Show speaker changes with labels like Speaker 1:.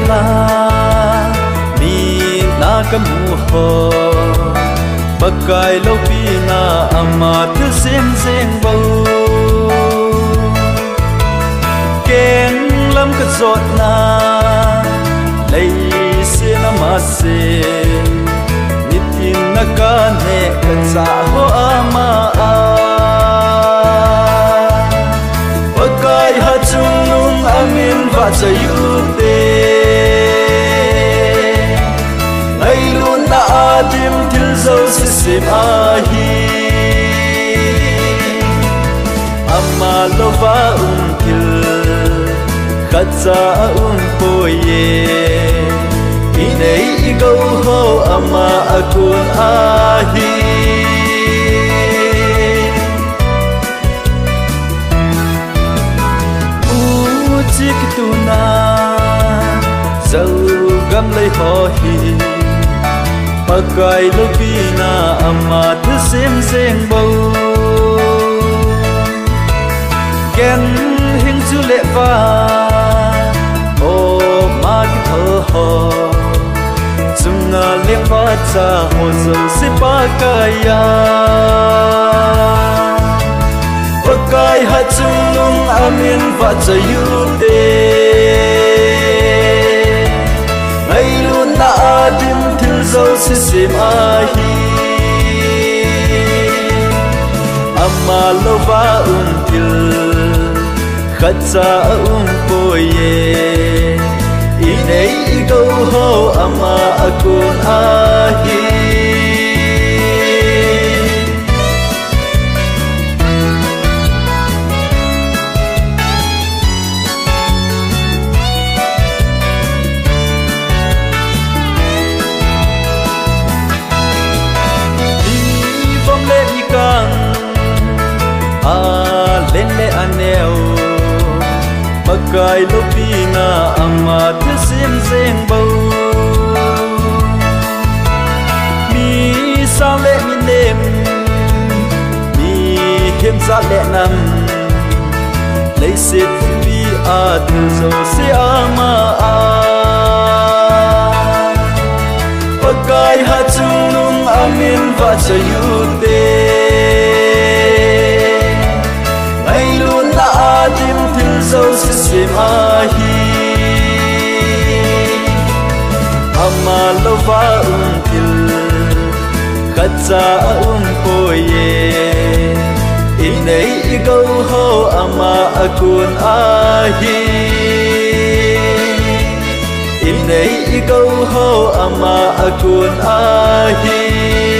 Speaker 1: la mi na kamu ho bakai lo pi na ama thu sim sing bo ken lam ka zot na lấy se na ma se nitin na ka ne ka sa ho ama a bakai ha chung lung amin va cha yu te ai luôn na adim til zo se sim a hi ama lo va til khatsa poye inei go ho ama akun ahi chik tu na zau gam lei ho hi pakai lo pi na ama thu sim seng bo ken hing chu le va o ma ki tho ho chung na le pa cha ho zo se pa ka ya pakai ha chung lung amin va cha yu te ai luôn na adim thil zo se sim a hi amma lo va til khatsa poye inei go ho ama akun ahi lên lệ aneo bakai lo pina ama thu sim seng bo mi sa lệ mi nem mi hem sa lệ nam lấy sit vi a thu zo se ama a bakai ha chung lung amin va cha yu te adim til zo se sim a hi ama lo va til khatsa poye inei go ho ama akun ahi inei go ho ama akun ahi